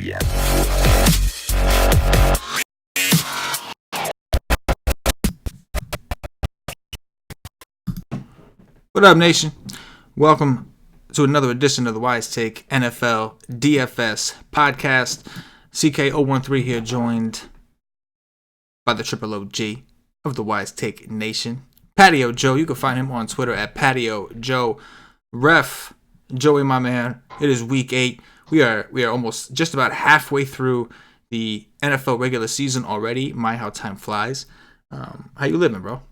What up, nation? Welcome to another edition of the Wise Take NFL DFS podcast. CK013 here, joined by the Triple OG of the Wise Take Nation, Patio Joe. You can find him on Twitter at Patio Joe. Ref, Joey, my man, it is week 8. We are almost just about halfway through the NFL regular season already. My, how time flies. How you living, bro?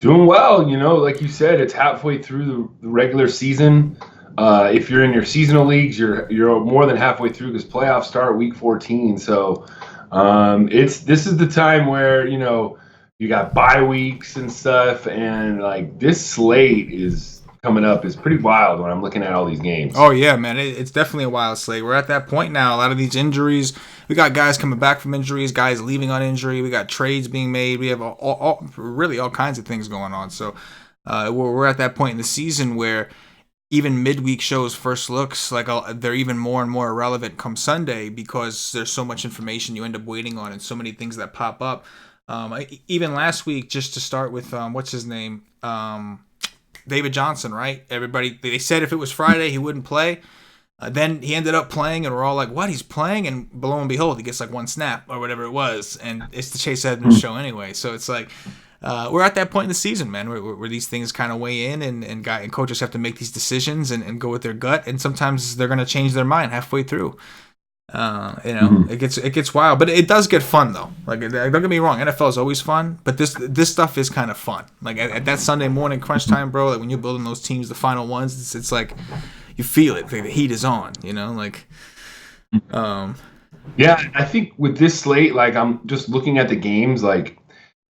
Doing well, like you said, it's halfway through the regular season. If you're in your seasonal leagues, you're more than halfway through because playoffs start week 14. So this is the time where you got bye weeks and stuff, and like this slate is coming up is pretty wild when I'm looking at all these games. Oh yeah, man, it's definitely a wild slate. We're at that point now. A lot of these injuries, we got guys coming back from injuries, guys leaving on injury. We got trades being made. We have really all kinds of things going on. So we're at that point in the season where even midweek shows, first looks, like they're even more and more irrelevant come Sunday because there's so much information you end up waiting on and so many things that pop up. Even last week, just to start with, what's his name? David Johnson, right? Everybody, they said if it was Friday, he wouldn't play. Then he ended up playing, and we're all like, what? He's playing? And lo and behold, he gets like one snap or whatever it was. And it's the Chase Edmonds show anyway. So it's like, we're at that point in the season, man, where these things kind of weigh in and coaches have to make these decisions and go with their gut. And sometimes they're going to change their mind halfway through. It gets wild, but it does get fun though. Like, don't get me wrong, NFL is always fun, but this stuff is kind of fun. Like at that Sunday morning crunch time, bro. Like when you're building those teams, the final ones, it's like you feel it. Like the heat is on. Yeah, I think with this slate, like I'm just looking at the games, like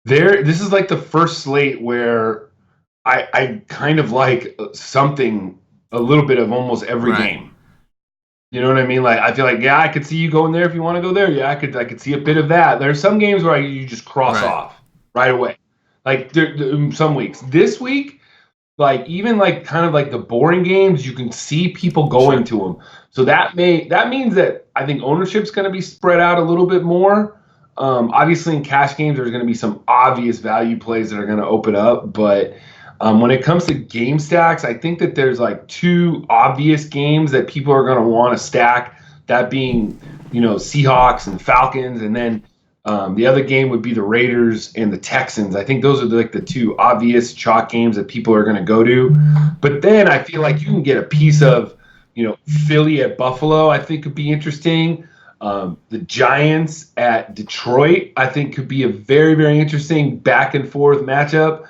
this is like the first slate where I kind of like something a little bit of almost every game. You know what I mean? Like, I feel like, yeah, I could see you going there if you want to go there. Yeah, I could see a bit of that. There's some games where you just cross off right away. Like, some weeks. This week, like, even like kind of like the boring games, you can see people going to them. So that means that I think ownership's going to be spread out a little bit more. Obviously, in cash games, there's going to be some obvious value plays that are going to open up, but when it comes to game stacks, I think that there's like two obvious games that people are going to want to stack, that being, Seahawks and Falcons. And then the other game would be the Raiders and the Texans. I think those are like the two obvious chalk games that people are going to go to. But then I feel like you can get a piece of, Philly at Buffalo, I think could be interesting. The Giants at Detroit, I think could be a very, very interesting back and forth matchup.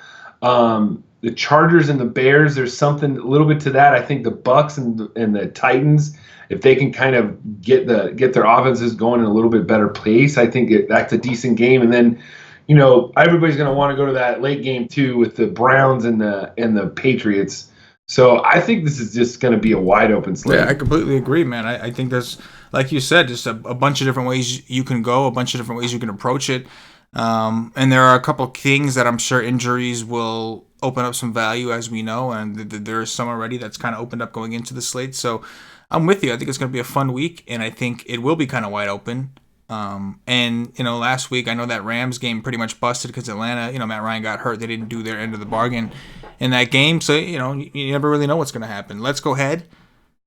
The Chargers and the Bears, there's something a little bit to that. I think the Bucks and the Titans, if they can kind of get their offenses going in a little bit better pace, I think that's a decent game. And then, everybody's going to want to go to that late game too with the Browns and the Patriots. So I think this is just going to be a wide open slate. Yeah, I completely agree, man. I think there's, like you said, just a bunch of different ways you can go, a bunch of different ways you can approach it. And there are a couple of things that I'm sure injuries will open up some value, as we know, and there's some already that's kind of opened up going into the slate. So I'm with you. I think it's going to be a fun week, and I think it will be kind of wide open. Last week I know that Rams game pretty much busted because Atlanta, Matt Ryan got hurt. They didn't do their end of the bargain in that game. So, you never really know what's going to happen. Let's go ahead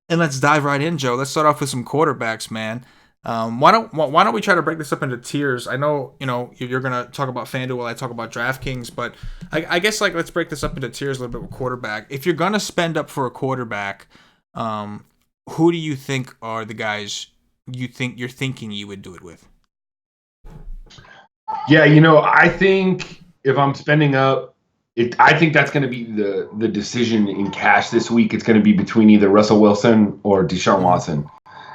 and let's dive right in, Joe. Let's start off with some quarterbacks, man. Why don't we try to break this up into tiers? I know, you're going to talk about FanDuel, I talk about DraftKings, but I guess like let's break this up into tiers a little bit with quarterback. If you're going to spend up for a quarterback, who do you think are the guys you're thinking you would do it with? Yeah, I think if I'm spending up, I think that's going to be the decision in cash this week. It's going to be between either Russell Wilson or Deshaun Watson.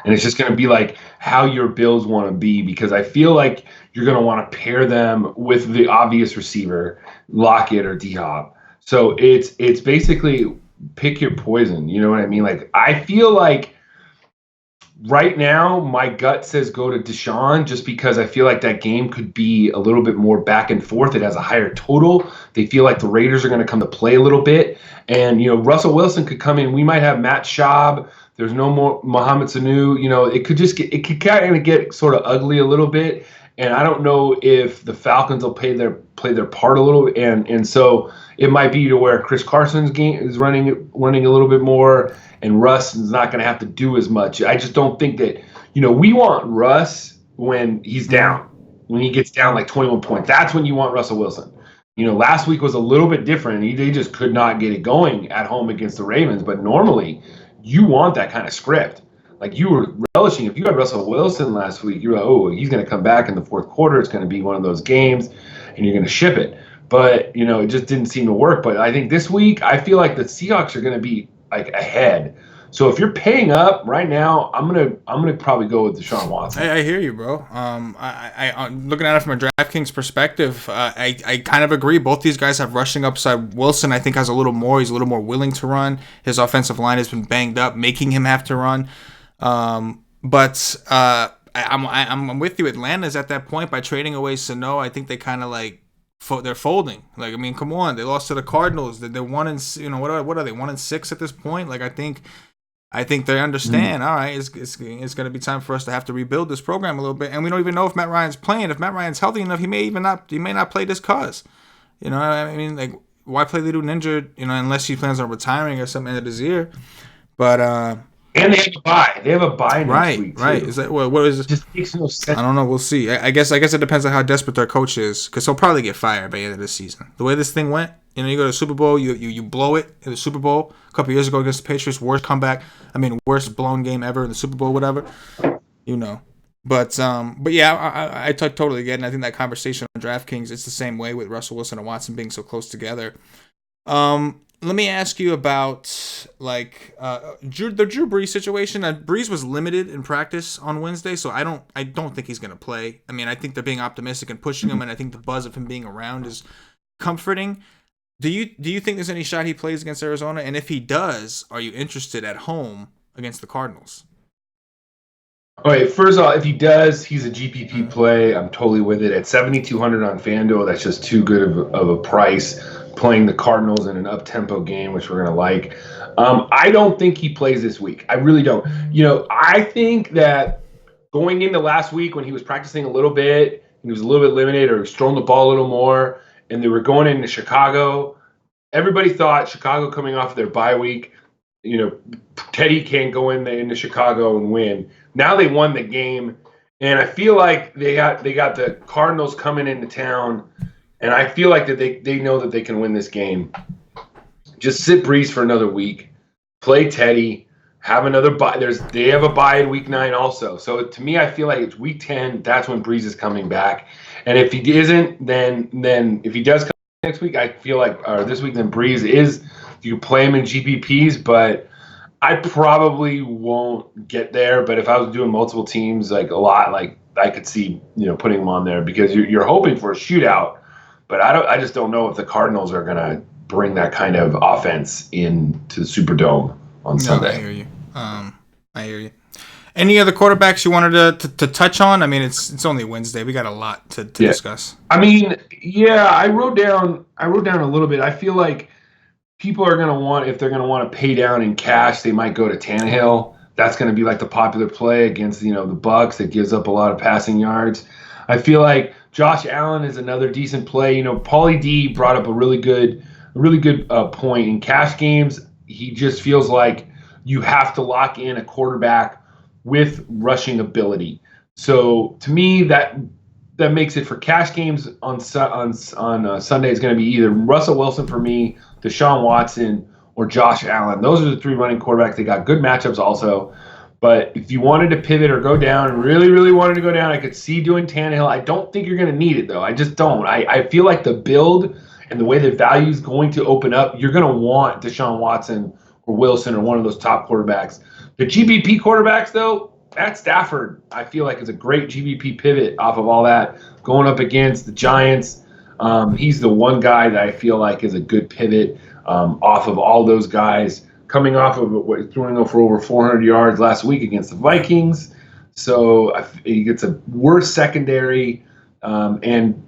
And it's just going to be like how your Bills want to be, because I feel like you're going to want to pair them with the obvious receiver, Lockett or D-Hop. So it's basically pick your poison. You know what I mean? Like, I feel like right now, my gut says go to Deshaun just because I feel like that game could be a little bit more back and forth. It has a higher total. They feel like the Raiders are going to come to play a little bit. And, Russell Wilson could come in. We might have Matt Schaub. There's no more Mohamed Sanu. It could kind of get sort of ugly a little bit. And I don't know if the Falcons will play their part a little. And so it might be to where Chris Carson's game is running a little bit more, and Russ is not going to have to do as much. I just don't think that, we want Russ when he's down, when he gets down like 21 points. That's when you want Russell Wilson. Last week was a little bit different. They just could not get it going at home against the Ravens. But normally, you want that kind of script. Like you were relishing, if you had Russell Wilson last week, you're like, oh, he's going to come back in the fourth quarter. It's going to be one of those games, and you're going to ship it. But, it just didn't seem to work. But I think this week, I feel like the Seahawks are going to be like ahead. So if you're paying up right now, I'm gonna probably go with Deshaun Watson. I hear you, bro. I'm looking at it from a DraftKings perspective. I kind of agree. Both these guys have rushing upside. Wilson, I think, has a little more. He's a little more willing to run. His offensive line has been banged up, making him have to run. But I'm with you. Atlanta's at that point by trading away Sano. I think they kind of they're folding. Like, I mean, come on. They lost to the Cardinals. They're 1-6. What are they? 1-6 at this point? Like, I think they understand. All right, it's going to be time for us to have to rebuild this program a little bit, and we don't even know if Matt Ryan's playing. If Matt Ryan's healthy enough, he may not play this cause. I mean, like, why play the dude injured? Unless he plans on retiring or something end of this year. But and they have a bye. They have a bye next week too. Right. Is that what is it? Just makes no sense. I don't know. We'll see. I guess it depends on how desperate their coach is, because he'll probably get fired by the end of this season. The way this thing went. You go to the Super Bowl, you blow it in the Super Bowl a couple years ago against the Patriots, worst comeback. I mean, worst blown game ever in the Super Bowl, whatever. But yeah, I totally get it. And I think that conversation on DraftKings, it's the same way with Russell Wilson and Watson being so close together. Let me ask you about the Drew Brees situation. Brees was limited in practice on Wednesday, so I don't think he's going to play. I mean, I think they're being optimistic and pushing him, and I think the buzz of him being around is comforting. Do you think there's any shot he plays against Arizona? And if he does, are you interested at home against the Cardinals? All right, first of all, if he does, he's a GPP play. I'm totally with it. At 7,200 on FanDuel, that's just too good of a price, playing the Cardinals in an up-tempo game, which we're going to like. I don't think he plays this week. I really don't. I think that going into last week when he was practicing a little bit, he was a little bit limited or throwing the ball a little more, and they were going into Chicago. Everybody thought Chicago coming off their bye week, Teddy can't go into Chicago and win. Now they won the game, and I feel like they got the Cardinals coming into town, and I feel like that they know that they can win this game. Just sit Brees for another week, play Teddy, have another bye. They have a bye in week 9 also. So to me, I feel like it's week 10. That's when Brees is coming back. And if he isn't, then if he does come next week, I feel like, or this week, then Brees is. You can play him in GPPs, but I probably won't get there. But if I was doing multiple teams, like a lot, like I could see, putting him on there because you're hoping for a shootout. But I just don't know if the Cardinals are gonna bring that kind of offense into the Superdome on Sunday. I hear you. I hear you. Any other quarterbacks you wanted to touch on? I mean, it's only Wednesday. We got a lot to discuss. I mean, yeah, I wrote down a little bit. I feel like people are gonna want, if they're gonna want to pay down in cash, they might go to Tannehill. That's gonna be like the popular play against the Bucs that gives up a lot of passing yards. I feel like Josh Allen is another decent play. Paulie D brought up a really good point in cash games. He just feels like you have to lock in a quarterback with rushing ability. So to me, that makes it for cash games on Sunday is going to be either Russell Wilson for me, Deshaun Watson, or Josh Allen. Those are the 3 running quarterbacks. They got good matchups also. But if you wanted to pivot or go down, and really, really wanted to go down, I could see doing Tannehill. I don't think you're going to need it, though. I just don't. I feel like the build and the way the value is going to open up, you're going to want Deshaun Watson or Wilson or one of those top quarterbacks. The GPP quarterbacks, though, Matt Stafford, I feel like is a great GPP pivot off of all that. Going up against the Giants, he's the one guy that I feel like is a good pivot off of all those guys. coming off of throwing for over 400 yards last week against the Vikings. So he gets a worse secondary, and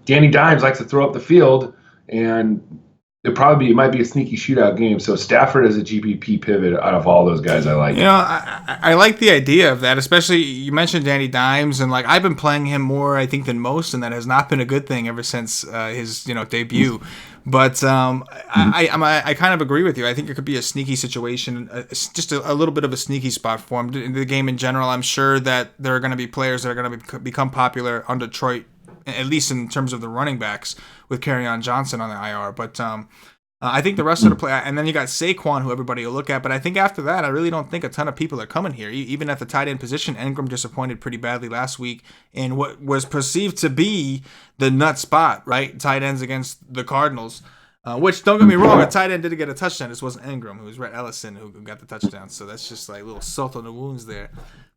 Danny Dimes likes to throw up the field, and it might be a sneaky shootout game. So Stafford as a GPP pivot out of all those guys, I like. I like the idea of that, especially you mentioned Danny Dimes, and like I've been playing him more, I think, than most, and that has not been a good thing ever since his debut. But I kind of agree with you. I think it could be a sneaky situation, just a little bit of a sneaky spot for him. In the game in general, I'm sure that there are going to be players that are going to become popular on Detroit, at least in terms of the running backs, with Kerryon Johnson on the IR. But I think the rest of the play, and then you got Saquon, who everybody will look at. But I think after that, I really don't think a ton of people are coming here. Even at the tight end position, Ingram disappointed pretty badly last week in what was perceived to be the nut spot, right? Tight ends against the Cardinals. Which, don't get me wrong, a tight end didn't get a touchdown. This wasn't Ingram. It was Rhett Ellison who got the touchdown. So that's just like a little salt on the wounds there.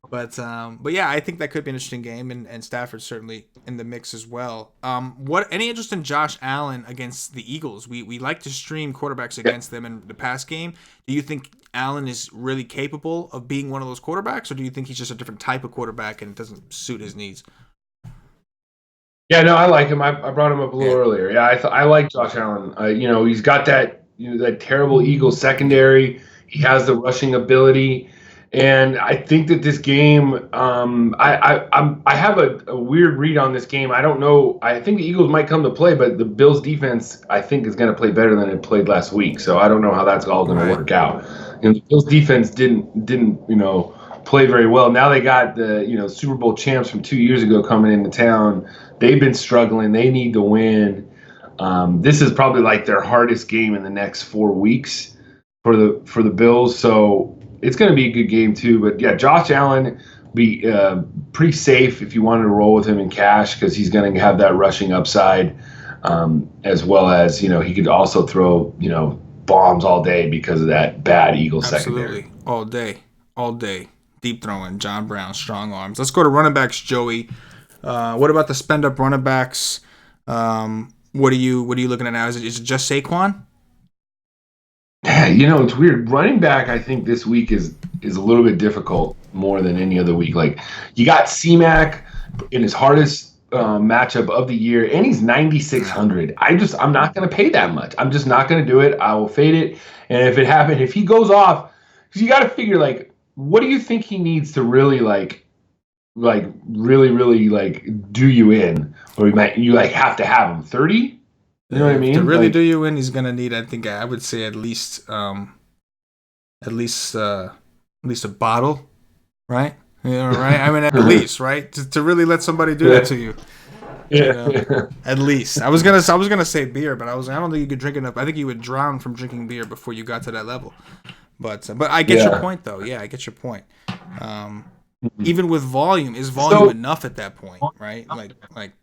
But yeah, I think that could be an interesting game, and Stafford's certainly in the mix as well. Any interest in Josh Allen against the Eagles? We like to stream quarterbacks against them in the pass game. Do you think Allen is really capable of being one of those quarterbacks, or do you think he's just a different type of quarterback and it doesn't suit his needs? Yeah, no, I like him. I brought him up a little earlier. Yeah, I like Josh Allen. He's got that that terrible Eagles secondary. He has the rushing ability. And I think that this game, I have a weird read on this game. I don't know. I think the Eagles might come to play, but the Bills defense, I think, is going to play better than it played last week. So I don't know how that's all going to work out. And the Bills defense didn't play very well. Now they got the Super Bowl champs from 2 years ago coming into town. They've been struggling. They need to win. This is probably like their hardest game in the next 4 weeks for the Bills. So it's going to be a good game too. But yeah, Josh Allen be pretty safe if you wanted to roll with him in cash because he's going to have that rushing upside, as well as he could also throw bombs all day because of that bad Eagles secondary. Absolutely, all day, deep throwing. John Brown, strong arms. Let's go to running backs, Joey. What about the spend up running backs? What are you looking at now? Is it just Saquon? It's weird. Running back, I think this week is a little bit difficult more than any other week. Like you got C-Mac in his hardest matchup of the year, and he's 9,600. I'm not going to pay that much. I'm just not going to do it. I will fade it. And if he goes off, because you got to figure what do you think he needs to really really do you in, or you have to have him 30? You know what I mean? To really do you in, he's gonna need. I think I would say at least a bottle, right? Right. I mean, at least, right? To really let somebody do that to you. Yeah. At least. I was gonna say beer, but I don't think you could drink enough. I think you would drown from drinking beer before you got to that level. But I get your point, though. Yeah, I get your point. Even with volume, is volume enough at that point, right? Like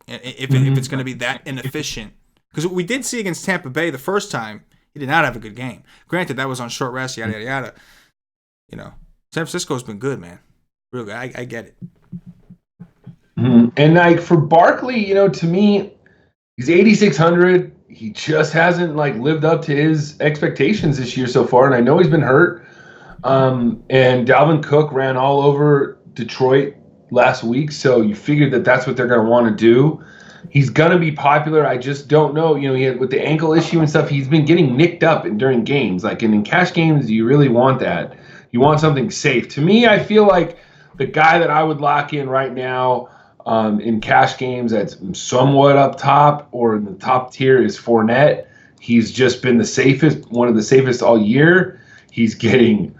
if it's going to be that inefficient, because what we did see against Tampa Bay the first time, he did not have a good game. Granted, that was on short rest, yada yada yada. San Francisco's been good, man. Real good. I get it. And for Barkley, to me, he's 8,600. He just hasn't lived up to his expectations this year so far, and I know he's been hurt. And Dalvin Cook ran all over Detroit last week, so you figured that's what they're going to want to do. He's going to be popular. I just don't know. He had, with the ankle issue and stuff, he's been getting nicked up during games. In cash games, you really want that. You want something safe. To me, I feel like the guy that I would lock in right now in cash games that's somewhat up top or in the top tier is Fournette. He's just been the safest, one of the safest all year. He's getting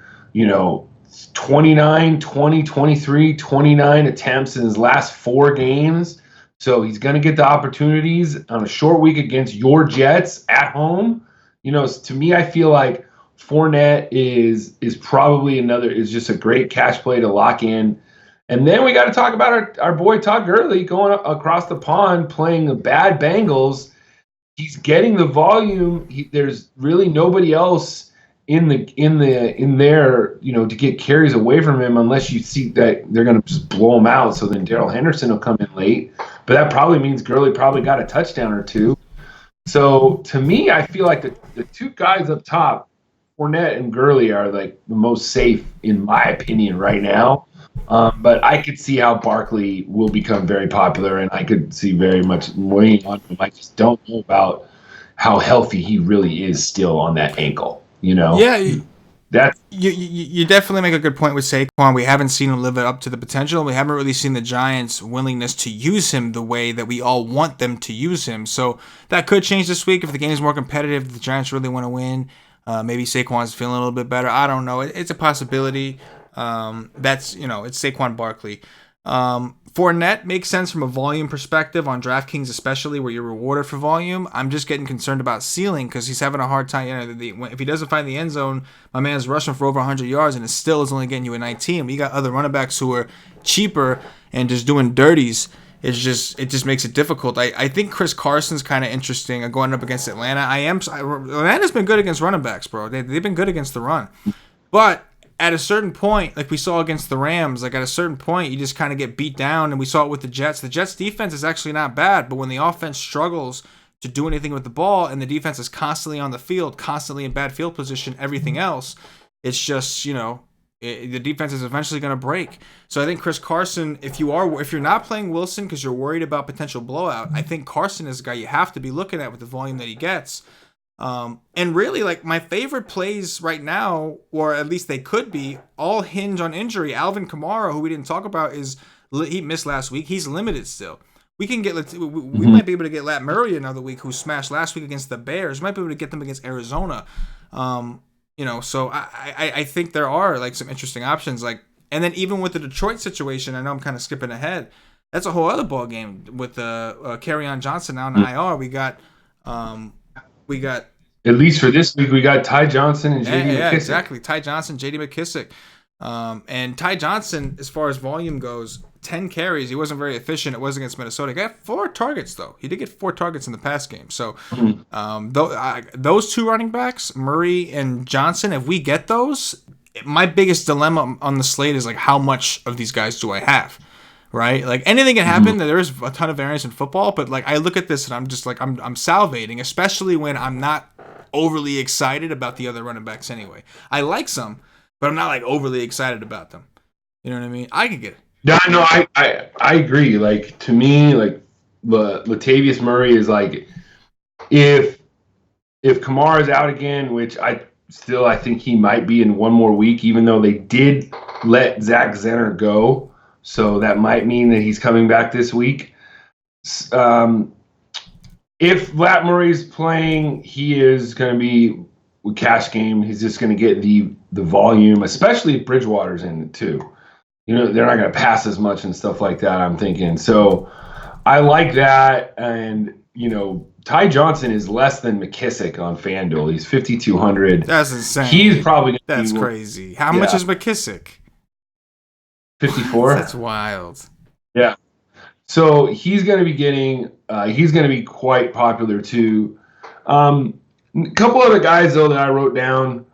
29, 20, 23, 29 attempts in his last 4 games. So he's going to get the opportunities on a short week against your Jets at home. To me, I feel like Fournette is probably is just a great cash play to lock in. And then we got to talk about our boy Todd Gurley going across the pond playing the bad Bengals. He's getting the volume. There's really nobody else in there, to get carries away from him unless you see that they're going to just blow him out. So then Darrell Henderson will come in late, but that probably means Gurley probably got a touchdown or two. So to me, I feel like the two guys up top, Fournette and Gurley are like the most safe in my opinion right now. But I could see how Barkley will become very popular, and I could see very much weighing on him. I just don't know about how healthy he really is still on that ankle. Yeah, That's you definitely make a good point with Saquon. We haven't seen him live it up to the potential. We haven't really seen the Giants' willingness to use him the way that we all want them to use him. So that could change this week if the game is more competitive. If the Giants really want to win. Maybe Saquon's feeling a little bit better. I don't know. It's a possibility. It's Saquon Barkley. Fournette makes sense from a volume perspective on DraftKings, especially where you're rewarded for volume. I'm just getting concerned about ceiling because he's having a hard time. If he doesn't find the end zone, my man's rushing for over 100 yards and it still is only getting you a 19. We got other running backs who are cheaper and just doing dirties. It just makes it difficult. I think Chris Carson's kind of interesting going up against Atlanta. Atlanta's been good against running backs, bro. They've been good against the run, but at a certain point, like we saw against the Rams, like at a certain point, you just kind of get beat down, and we saw it with the Jets. The Jets' defense is actually not bad, but when the offense struggles to do anything with the ball, and the defense is constantly on the field, constantly in bad field position, everything else, it's just the defense is eventually going to break. So I think Chris Carson, if you're not playing Wilson because you're worried about potential blowout, I think Carson is a guy you have to be looking at with the volume that he gets. And really, like, my favorite plays right now, or at least they could be, all hinge on injury. Alvin Kamara, who we didn't talk about, he missed last week. He's limited still. We might be able to get Lat Murray another week, who smashed last week against the Bears. We might be able to get them against Arizona. So I think there are like some interesting options. Like, and then even with the Detroit situation, I know I'm kind of skipping ahead. That's a whole other ball game with Kerryon Johnson now in the IR. We got at least for this week, we got Ty Johnson and J.D. McKissick. Yeah, exactly. Ty Johnson, J.D. McKissick. And Ty Johnson, as far as volume goes, 10 carries. He wasn't very efficient. It was against Minnesota. He got 4 targets, though. He did get 4 targets in the pass game. So those two running backs, Murray and Johnson, if we get those, my biggest dilemma on the slate is, like, how much of these guys do I have? Right? Like, anything can happen. There is a ton of variance in football, but, like, I look at this and I'm just like, I'm salivating, especially when I'm not overly excited about the other running backs anyway. I like some, but I'm not, like, overly excited about them. You know what I mean? I could get it. Yeah, no, I agree. Like, to me, like, Latavius Murray is like, if Kamara's out again, which I think he might be in one more week, even though they did let Zach Zenner go. So that might mean that he's coming back this week. If Lat Murray's playing, he is going to be with cash game. He's just going to get the volume, especially if Bridgewater's in it too. They're not going to pass as much and stuff like that, I'm thinking. So I like that. And, Ty Johnson is less than McKissick on FanDuel. He's 5,200. That's insane. He's probably That's crazy. How much is McKissick? 54. That's wild. Yeah. So he's going to be he's going to be quite popular too. A couple other guys though that I wrote down,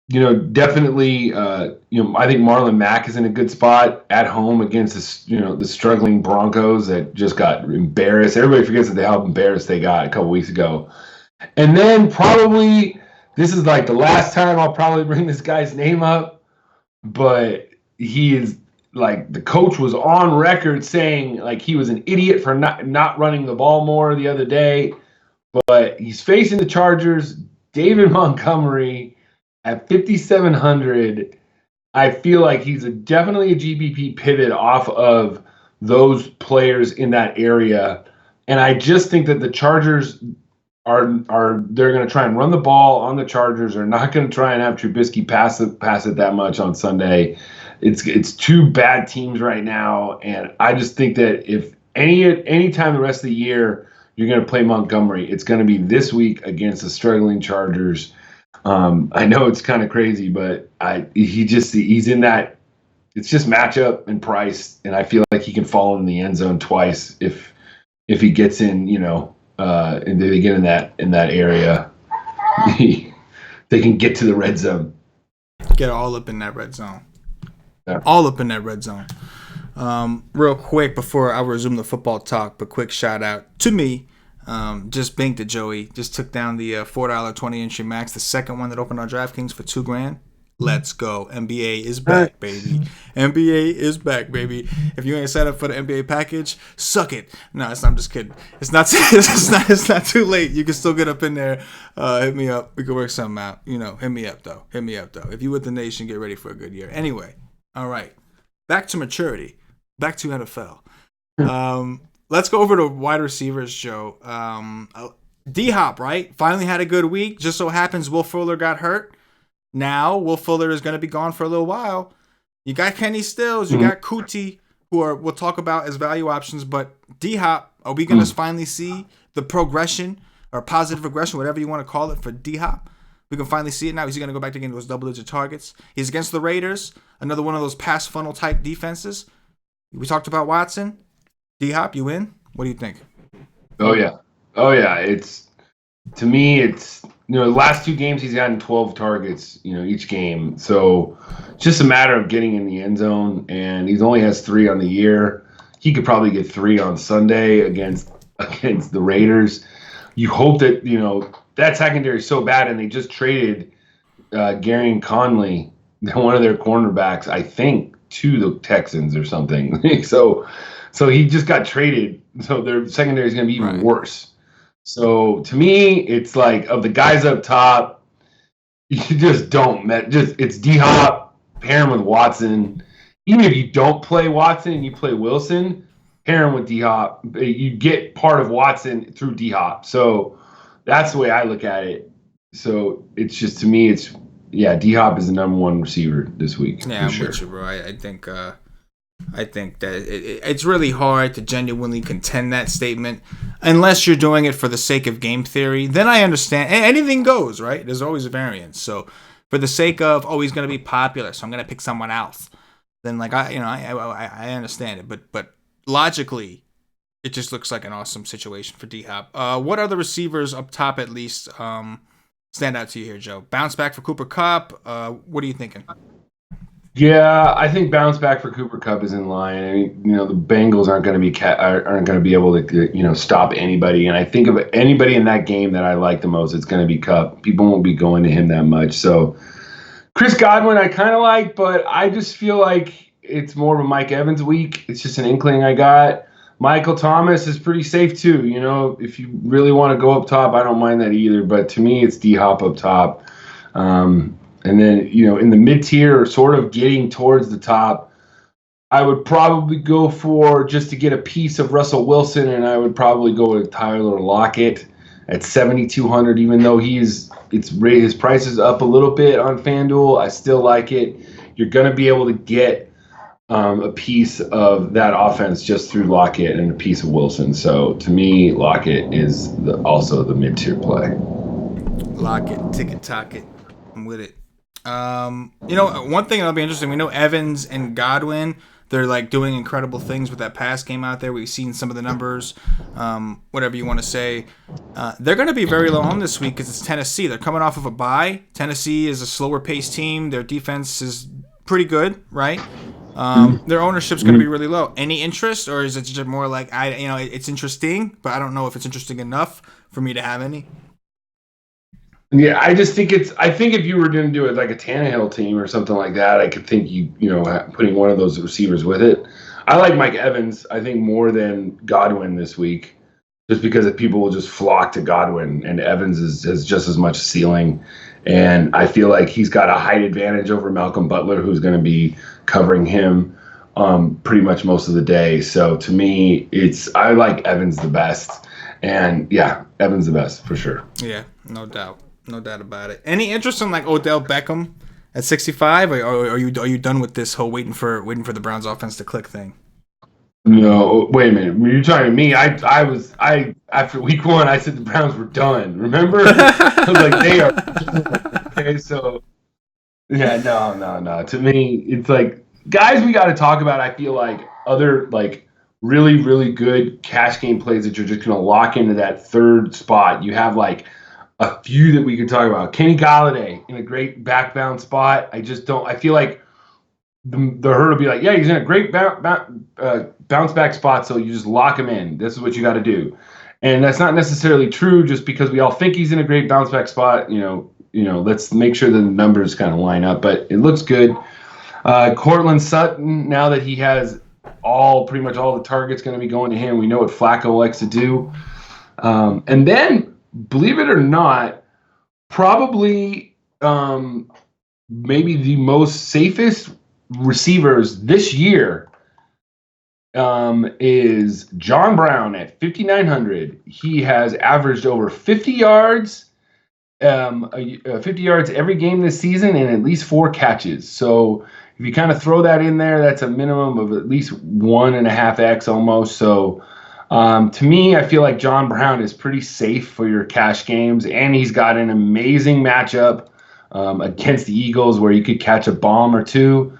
definitely, I think Marlon Mack is in a good spot at home against the struggling Broncos that just got embarrassed. Everybody forgets how embarrassed they got a couple weeks ago. And then probably this is like the last time I'll probably bring this guy's name up, but he is like, the coach was on record saying like he was an idiot for not running the ball more the other day, but he's facing the Chargers. David Montgomery at 5,700. I feel like he's definitely a GPP pivot off of those players in that area, and I just think that the Chargers they're going to try and run the ball on the Chargers. They're not going to try and have Trubisky pass it that much on Sunday. It's two bad teams right now, and I just think that if any time the rest of the year you're going to play Montgomery, it's going to be this week against the struggling Chargers. I know it's kind of crazy, but he's in that. It's just matchup and price, and I feel like he can fall in the end zone twice if he gets in. And they get in that area, they can get to the red zone. Get all up in that red zone. Yeah. All up in that red zone. Real quick before I resume the football talk, but quick shout out to me. Just binked it, Joey. Just took down the $4 20-entry max, the second one that opened on DraftKings for $2,000. Let's go. NBA is back, baby. NBA is back, baby. If you ain't set up for the NBA package, suck it. No, I'm just kidding. It's not it's not too late. You can still get up in there. Hit me up. We can work something out. Hit me up though. If you with the nation, get ready for a good year. Anyway, all right. Back to maturity. Back to NFL. Let's go over to wide receivers, Joe. D-Hop, right? Finally had a good week. Just so happens Will Fuller got hurt. Now, Will Fuller is going to be gone for a little while. You got Kenny Stills. You got Kuti, who we'll talk about as value options. But D-Hop, are we going to finally see the progression or positive regression, whatever you want to call it, for D-Hop? We can finally see it now. He's going to go back to getting those double-digit targets. He's against the Raiders, another one of those pass funnel type defenses. We talked about Watson. D-Hop, you in? What do you think? Oh, yeah. To me, the last 2 games he's gotten 12 targets, each game. So it's just a matter of getting in the end zone, and he only has 3 on the year. He could probably get 3 on Sunday against the Raiders. You hope that, that secondary is so bad, and they just traded Gary Conley, one of their cornerbacks, I think, to the Texans or something. So he just got traded, so their secondary is going to be even worse. So to me, it's like of the guys up top, you just don't it's D-Hop, pair him with Watson. Even if you don't play Watson and you play Wilson, pair him with D-Hop. You get part of Watson through D-Hop. So that's the way I look at it. So it's just, to me, D-Hop is the number 1 receiver this week. Yeah, I'm with you, bro. I think that it's really hard to genuinely contend that statement unless you're doing it for the sake of game theory. Then I understand. Anything goes, right? There's always a variance. So for the sake of, he's going to be popular, so I'm going to pick someone else. Then I understand it. But logically, it just looks like an awesome situation for D-Hop. What other receivers up top at least stand out to you here, Joe? Bounce back for Cooper Kupp. What are you thinking? Yeah, I think bounce back for Cooper Kupp is in line. I mean, the Bengals aren't going to be able to stop anybody. And I think of anybody in that game that I like the most, it's going to be Kupp. People won't be going to him that much. So Chris Godwin, I kind of like, but I just feel like it's more of a Mike Evans week. It's just an inkling I got. Michael Thomas is pretty safe too. If you really want to go up top, I don't mind that either. But to me, it's D-Hop up top. And then, in the mid-tier or sort of getting towards the top, I would probably go for, just to get a piece of Russell Wilson, and I would probably go with Tyler Lockett at 7,200, even though his price is up a little bit on FanDuel. I still like it. You're going to be able to get a piece of that offense just through Lockett and a piece of Wilson. So to me, Lockett is also the mid-tier play. Lockett, ticket. I'm with it. One thing that'll be interesting, we know Evans and Godwin, they're like doing incredible things with that pass game out there. We've seen some of the numbers, whatever you want to say. They're going to be very low on this week because it's Tennessee. They're coming off of a bye. Tennessee is a slower paced team. Their defense is pretty good, right? Their ownership's going to be really low. Any interest, or is it just more like it's interesting, but I don't know if it's interesting enough for me to have any? Yeah, I just think I think if you were going to do it like a Tannehill team or something like that, I could think putting one of those receivers with it. I like Mike Evans, I think, more than Godwin this week, just because people will just flock to Godwin, and Evans has just as much ceiling. And I feel like he's got a height advantage over Malcolm Butler, who's going to be covering him pretty much most of the day. So to me, I like Evans the best. And yeah, Evans the best for sure. Yeah, no doubt. No doubt about it. Any interest in like Odell Beckham at 65, or are you done with this whole waiting for the Browns offense to click thing? No, wait a minute. When you're talking to me, I after week 1, I said the Browns were done. Remember? I was like, they are. Okay, so yeah, no. To me, it's like guys we got to talk about. I feel like other like really, really good cash game plays that you're just going to lock into that third spot. You have like a few that we could talk about. Kenny Golladay in a great backbound spot. I feel like the herd will be like, yeah, he's in a great bounce back spot, so you just lock him in. This is what you got to do. And that's not necessarily true just because we all think he's in a great bounce back spot. Let's make sure the numbers kind of line up. But it looks good. Cortland Sutton, now that he has pretty much all the targets going to be going to him, we know what Flacco likes to do. And then, believe it or not, probably maybe the most safest receivers this year is John Brown at 5,900. He has averaged over 50 yards, 50 yards every game this season, and at least 4 catches. So if you kind of throw that in there, that's a minimum of at least 1.5x almost. So to me, I feel like John Brown is pretty safe for your cash games, and he's got an amazing matchup against the Eagles where you could catch a bomb or two.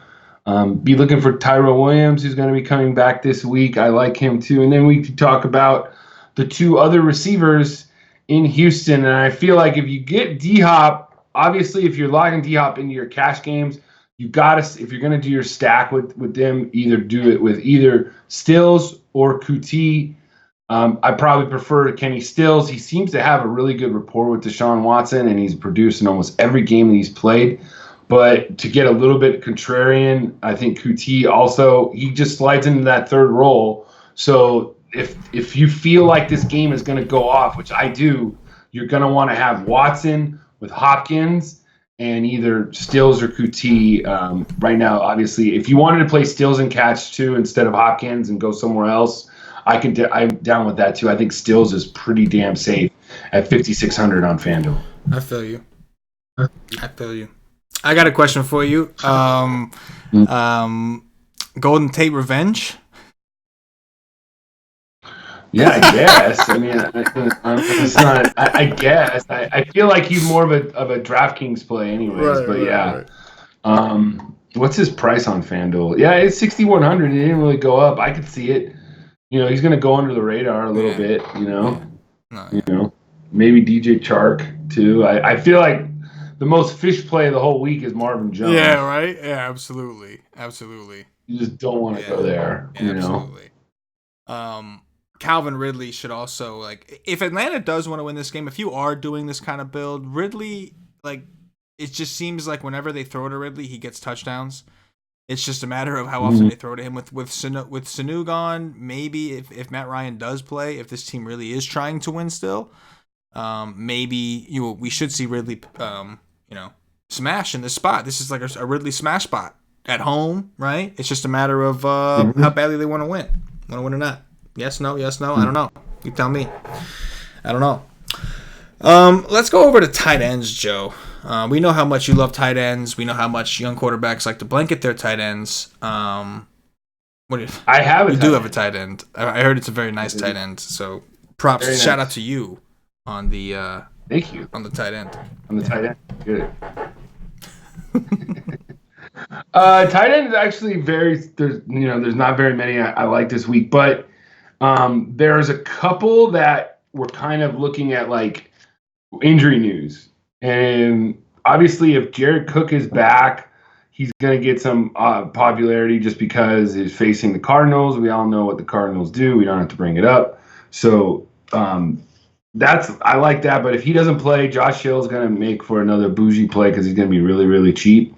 Be looking for Tyrell Williams, who's going to be coming back this week. I like him too. And then we could talk about the 2 other receivers in Houston. And I feel like if you get D-Hop, obviously if you're logging D-Hop into your cash games, you got to, if you're going to do your stack with them, either do it with either Stills or Kuti. I probably prefer Kenny Stills. He seems to have a really good rapport with Deshaun Watson, and he's produced in almost every game that he's played. But to get a little bit contrarian, I think Kuti also, he just slides into that third role. So if you feel like this game is going to go off, which I do, you're going to want to have Watson with Hopkins and either Stills or Kuti. Right now, obviously, if you wanted to play Stills and catch too instead of Hopkins and go somewhere else, I'm down with that too. I think Stills is pretty damn safe at 5,600 on FanDuel. I feel you. I got a question for you. Golden Tate Revenge? Yeah, I guess. I mean, it's not. I guess. I feel like he's more of a DraftKings play, anyways. But yeah. Right. What's his price on FanDuel? Yeah, it's 6,100. It didn't really go up. I could see it. He's going to go under the radar a little bit. Maybe DJ Chark too. I feel like the most fish play of the whole week is Marvin Jones. Yeah, right? Yeah, absolutely. You just don't want to go there. Yeah, absolutely. Calvin Ridley should also, if Atlanta does want to win this game, if you are doing this kind of build, Ridley, it just seems like whenever they throw to Ridley, he gets touchdowns. It's just a matter of how often they throw to him. With Sanu gone, maybe if Matt Ryan does play, if this team really is trying to win still, maybe we should see Ridley smash in this spot. This is like a Ridley smash spot at home, right? It's just a matter of how badly they want to win. Want to win or not? Yes, no? I don't know. You tell me. I don't know. Let's go over to tight ends, Joe. We know how much you love tight ends. We know how much young quarterbacks like to blanket their tight ends. I have a tight end. I heard it's a very nice tight end. So props. Very shout out to you on the thank you on the tight end. On the tight end. Good. Tight end is actually there's not very many I like this week, but there's a couple that we're kind of looking at injury news. And obviously if Jared Cook is back, he's going to get some popularity just because he's facing the Cardinals. We all know what the Cardinals do. We don't have to bring it up. So I like that. But if he doesn't play, Josh Hill is going to make for another bougie play because he's going to be really, really cheap.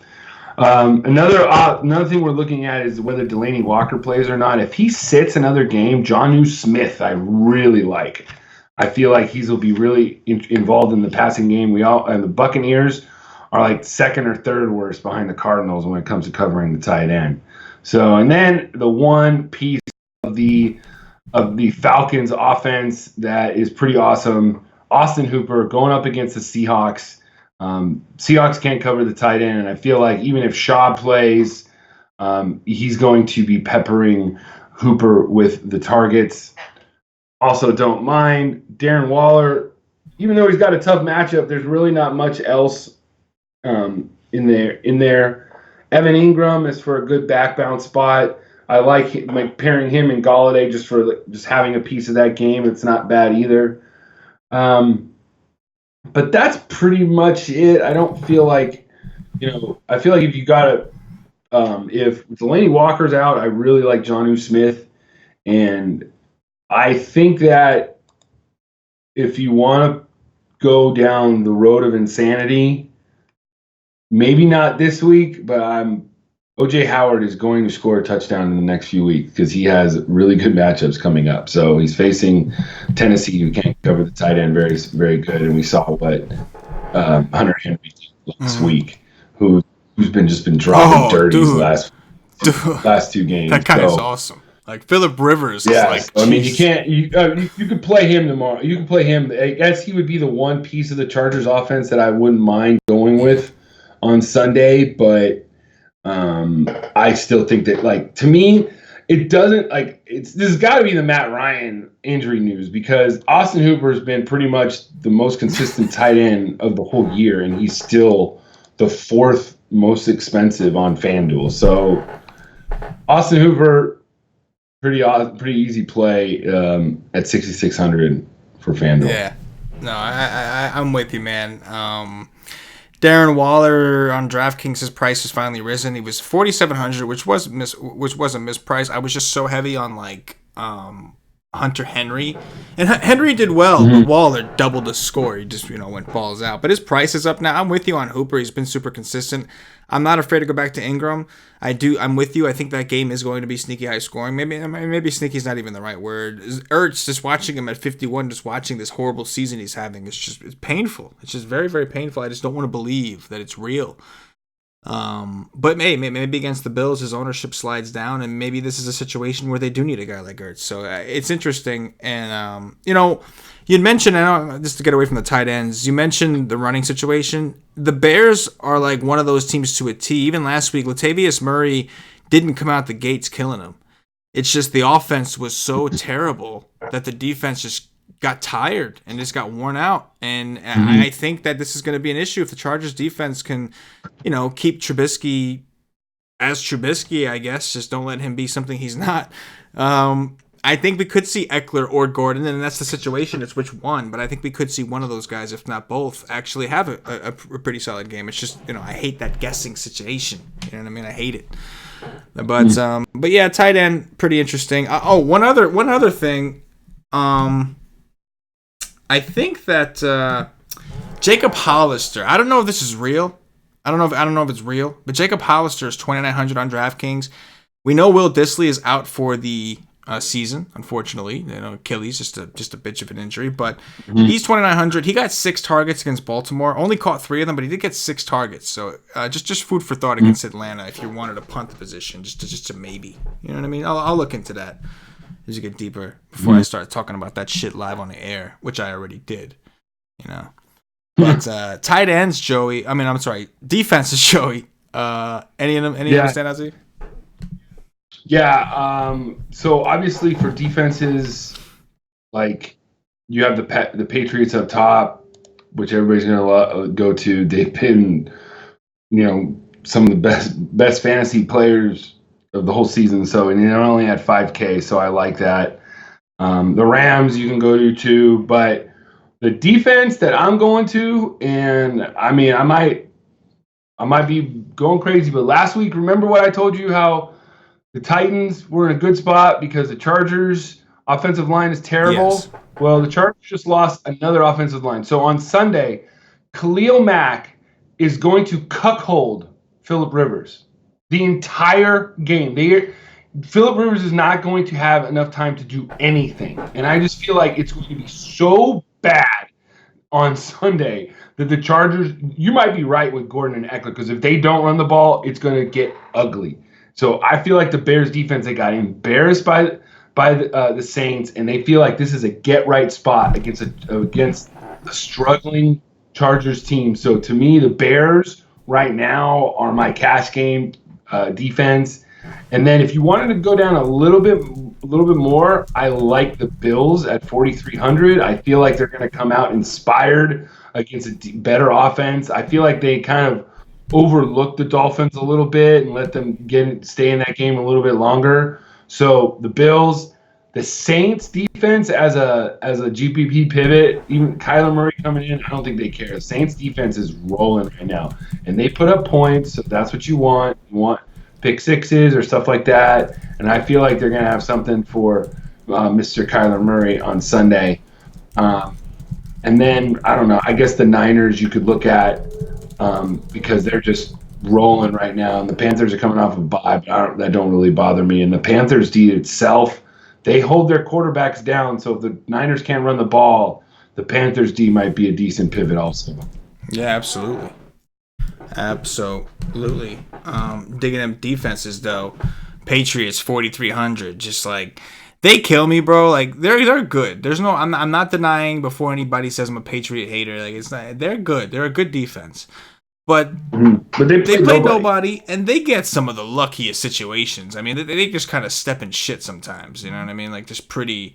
Another thing we're looking at is whether Delaney Walker plays or not. If he sits another game, Jonnu Smith I really like. I feel like he'll be really involved in the passing game. And the Buccaneers are second or third worst behind the Cardinals when it comes to covering the tight end. So, and then the one piece of the Falcons offense that is pretty awesome, Austin Hooper going up against the Seahawks. Seahawks can't cover the tight end, and I feel like even if Shaw plays, he's going to be peppering Hooper with the targets. Also, don't mind Darren Waller. Even though he's got a tough matchup, there's really not much else in there. Evan Ingram is for a good backbound spot. I like pairing him and Golladay just for just having a piece of that game. It's not bad either. But that's pretty much it. I don't feel like, I feel like if you got to, if Delaney Walker's out, I really like Jonnu Smith. And I think that if you want to go down the road of insanity, maybe not this week, but OJ Howard is going to score a touchdown in the next few weeks because he has really good matchups coming up. So he's facing Tennessee, who can't cover the tight end very, very good, and we saw what Hunter Henry did last week, who's been dropping dirties last 2 games. That guy is awesome. Like Phillip Rivers. Yeah, is like, I mean, you could play him tomorrow. You can play him. I guess he would be the one piece of the Chargers offense that I wouldn't mind going with on Sunday, but I still think that, like, to me, it doesn't, like, this has got to be the Matt Ryan injury news, because Austin Hooper has been pretty much the most consistent tight end of the whole year, and he's still the 4th most expensive on FanDuel. So Austin Hooper, pretty easy play at 6,600 for FanDuel. Yeah, no, I'm with you, man. Darren Waller on DraftKings, his price has finally risen. He was 4,700, which was a misprice. I was just so heavy on like Hunter Henry, and Henry did well, but Waller doubled the score. He just went balls out. But his price is up now. I'm with you on Hooper. He's been super consistent. I'm not afraid to go back to Ingram. I'm with you. I think that game is going to be sneaky high scoring. Maybe sneaky is not even the right word. Ertz, just watching him at 51, just watching this horrible season he's having, it's painful. It's just very, very painful. I just don't want to believe that it's real. But maybe against the Bills, his ownership slides down, and maybe this is a situation where they do need a guy like Ertz. So it's interesting. And you'd mentioned, just to get away from the tight ends, you mentioned the running situation. The Bears are like one of those teams to a T. Even last week, Latavius Murray didn't come out the gates killing him. It's just the offense was so terrible that the defense just got tired and just got worn out. And I think that this is going to be an issue if the Chargers defense can, keep Trubisky as Trubisky, I guess. Just don't let him be something he's not. I think we could see Eckler or Gordon, and that's the situation. It's which one, but I think we could see one of those guys, if not both, actually have a pretty solid game. It's just, I hate that guessing situation. You know what I mean? I hate it. But yeah, tight end, pretty interesting. One other thing. I think that Jacob Hollister. I don't know if this is real. I don't know if it's real. But Jacob Hollister is 2,900 on DraftKings. We know Will Dissly is out for the season. Unfortunately, Achilles, just a bitch of an injury. But he's 2,900. He got 6 targets against Baltimore. Only caught 3 of them, but he did get 6 targets. So just food for thought against Atlanta if you wanted to punt the position, just a maybe. You know what I mean? I'll look into that as you get deeper before I start talking about that shit live on the air, which I already did, But tight ends, Joey. I'm sorry, defenses, Joey. Any of them stand out to you? Yeah. So obviously for defenses, like you have the Patriots up top, which everybody's gonna go to. They've been, some of the best fantasy players of the whole season. So, and they're only at 5K, so I like that. The Rams you can go to too, but the defense that I'm going to, and I might be going crazy, but last week, remember what I told you, how the Titans were in a good spot because the Chargers offensive line is terrible. Yes. Well, the Chargers just lost another offensive line. So on Sunday, Khalil Mack is going to cuckold Phillip Rivers the entire game. Phillip Rivers is not going to have enough time to do anything. And I just feel like it's going to be so bad on Sunday that the Chargers, you might be right with Gordon and Eckler, because if they don't run the ball, it's going to get ugly. So I feel like the Bears defense, they got embarrassed by the Saints, and they feel like this is a get-right spot against a struggling Chargers team. So to me, the Bears right now are my cash game defense. And then if you wanted to go down a little bit more, I like the Bills at 4,300. I feel like they're going to come out inspired against a better offense. I feel like they kind of overlooked the Dolphins a little bit and let them stay in that game a little bit longer. So the Bills, the Saints defense as a GPP pivot, even Kyler Murray coming in, I don't think they care. The Saints defense is rolling right now, and they put up points. So that's what you want. You want pick sixes or stuff like that. And I feel like they're going to have something for Mr. Kyler Murray on Sunday. And then, I don't know, I guess the Niners you could look at because they're just rolling right now. And the Panthers are coming off a bye, but that don't really bother me. And the Panthers D itself, they hold their quarterbacks down. So if the Niners can't run the ball, the Panthers D might be a decent pivot also. Yeah, absolutely. Absolutely. Digging them defenses, though. Patriots 4,300. Just like, they kill me, bro. Like, they're good. There's no, I'm not denying before anybody says I'm a Patriot hater. Like, it's not, they're good. They're a good defense. But they play nobody, and they get some of the luckiest situations. I mean, they just kind of step in shit sometimes. You know what I mean? Like, just pretty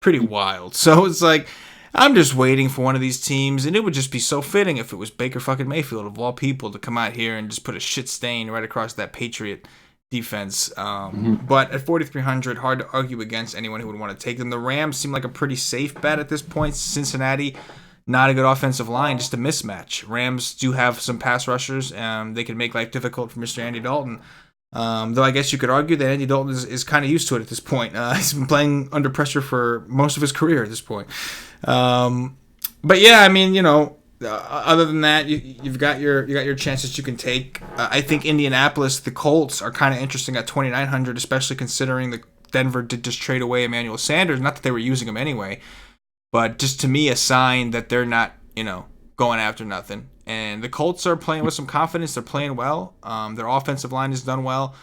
wild. So it's like, I'm just waiting for one of these teams, and it would just be so fitting if it was Baker fucking Mayfield, of all people, to come out here and just put a shit stain right across that Patriot defense. But at 4,300, hard to argue against anyone who would want to take them. The Rams seem like a pretty safe bet at this point. Cincinnati, not a good offensive line, just a mismatch. Rams do have some pass rushers. They can make life difficult for Mr. Andy Dalton. Though I guess you could argue that Andy Dalton is kind of used to it at this point. He's been playing under pressure for most of his career at this point. But yeah, I mean, other than that, you've got your chances you can take. I think Indianapolis, the Colts, are kind of interesting at 2,900, especially considering that Denver did just trade away Emmanuel Sanders. Not that they were using him anyway, but just to me a sign that they're not, going after nothing. And the Colts are playing with some confidence. They're playing well. Their offensive line has done well.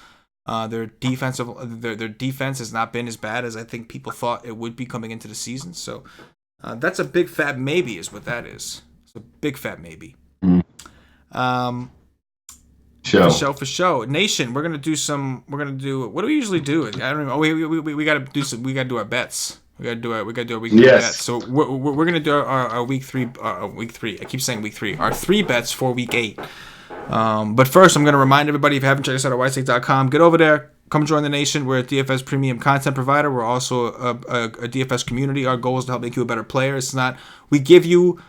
Their defense has not been as bad as I think people thought it would be coming into the season. So that's a big fat maybe is what that is. It's a big fat maybe. For show. Nation, we're gonna do what do we usually do? I don't know. We gotta do our bets. We gotta do our weekly bets. So we're gonna do our week three. I keep saying week 3. Our 3 bets for week 8. But first, I'm gonna remind everybody, if you haven't checked us out at whitestate.com, get over there. Come join the Nation. We're a DFS premium content provider. We're also a DFS community. Our goal is to help make you a better player. It's not, we give you,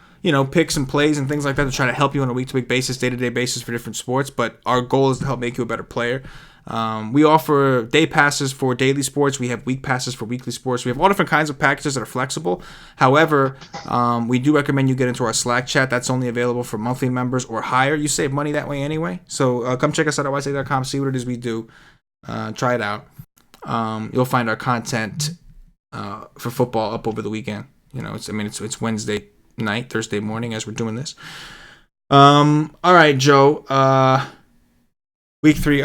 picks and plays and things like that to try to help you on a week-to-week basis, day-to-day basis for different sports. But our goal is to help make you a better player. We offer day passes for daily sports. We have week passes for weekly sports. We have all different kinds of packages that are flexible. However, we do recommend you get into our Slack chat. That's only available for monthly members or higher. You save money that way anyway. So come check us out at whitestate.com. See what it is we do. Try it out. You'll find our content for football up over the weekend. It's Wednesday night, Thursday morning as we're doing this. All right, Joe. Week 3.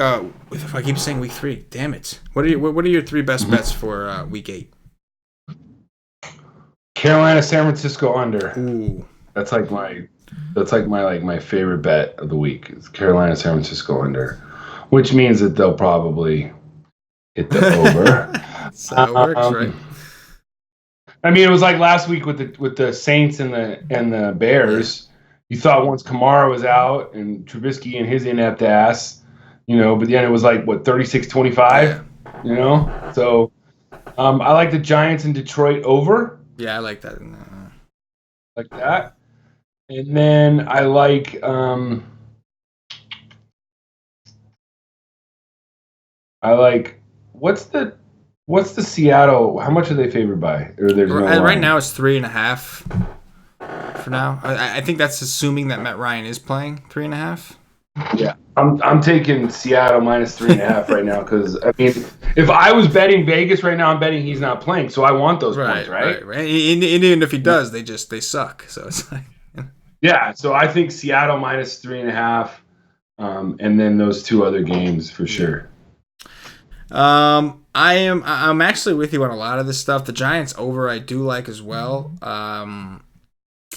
If I keep saying week 3, damn it. What are your 3 best bets for week 8? Carolina, San Francisco under. Ooh. That's like my favorite bet of the week. It's Carolina, San Francisco under, which means that they'll probably hit the over. That's how it works, right? I mean, it was like last week with the Saints and the Bears. You thought once Kamara was out and Trubisky and his inept ass, but then it was like, what, 36-25? Yeah. So I like the Giants in Detroit over. Yeah, I like that. Like that. And then I like what's the Seattle? How much are they favored by? Or there's no line? Right now it's 3.5 for now. I think that's assuming that Matt Ryan is playing 3.5. Yeah, I'm taking Seattle minus 3.5 right now because I mean, if I was betting Vegas right now, I'm betting he's not playing, so I want those points, right? Right. Even if he does, they suck. So it's like, yeah. So I think Seattle minus 3.5, and then those 2 other games for sure. I'm actually with you on a lot of this stuff. The Giants over I do like as well. I'll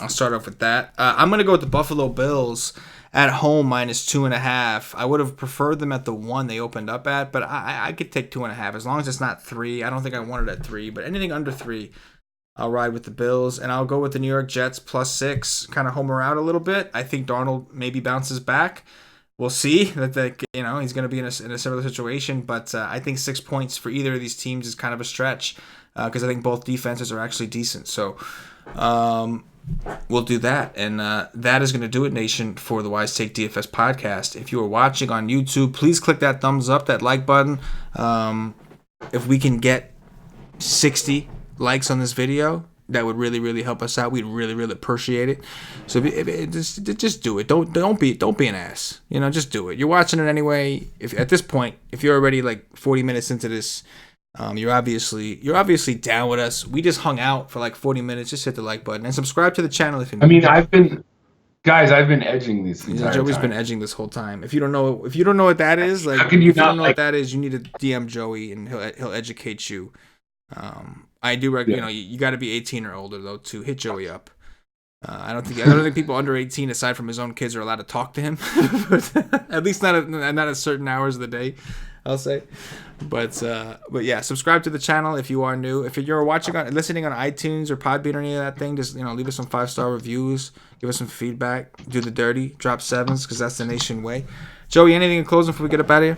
start off with that. I'm gonna go with the Buffalo Bills at home minus 2.5. I would have preferred them at the 1 they opened up at, but I could take 2.5 as long as it's not 3. I don't think I want it at 3, but anything under 3, I'll ride with the Bills, and I'll go with the New York Jets plus 6. Kind of homer out a little bit. I think Darnold maybe bounces back. We'll see that he's going to be in a similar situation, but I think 6 points for either of these teams is kind of a stretch because I think both defenses are actually decent. So we'll do that, and that is going to do it, Nation, for the Wise Take DFS podcast. If you are watching on YouTube, please click that thumbs up, that like button. If we can get 60 likes on this video, that would really, really help us out. We'd really, really appreciate it. So just do it. Don't be an ass. Just do it. You're watching it anyway. If at this point, if you're already like 40 minutes into this, you're obviously down with us. We just hung out for like 40 minutes. Just hit the like button and subscribe to the channel if you. I've been edging this entire Joey's time. been edging this whole time. If you don't know what that is, like, how can you if you not don't know what that is, you need to DM Joey and he'll educate you. I do recommend, you got to be 18 or older though to hit Joey up. I don't think people under 18, aside from his own kids, are allowed to talk to him. At least not at certain hours of the day, I'll say. But yeah, subscribe to the channel if you are new. If you're listening on iTunes or Podbean or any of that thing, just leave us some 5-star reviews, give us some feedback, do the dirty, drop 7s because that's the nation way. Joey, anything in closing before we get up out of here?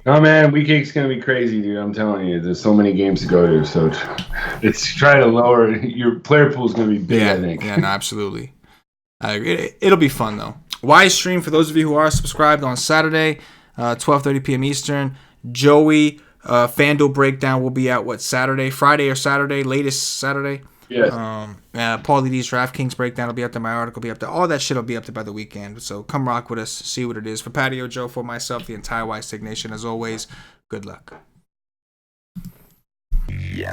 No, man, week 8's going to be crazy, dude. I'm telling you, there's so many games to go to. So it's trying to lower your player pool is going to be big, I think. Yeah, no, absolutely. I agree. It'll be fun, though. Wise stream for those of you who are subscribed on Saturday, 12:30 p.m. Eastern. Joey, FanDuel breakdown will be out, Friday or Saturday, latest Saturday. Yes. Paulie D's DraftKings breakdown will be up there. My article will be up there. All that shit will be up there by the weekend. So come rock with us, see what it is. For Patio Joe, for myself, the entire Wise Stick Nation, as always, good luck. Yeah.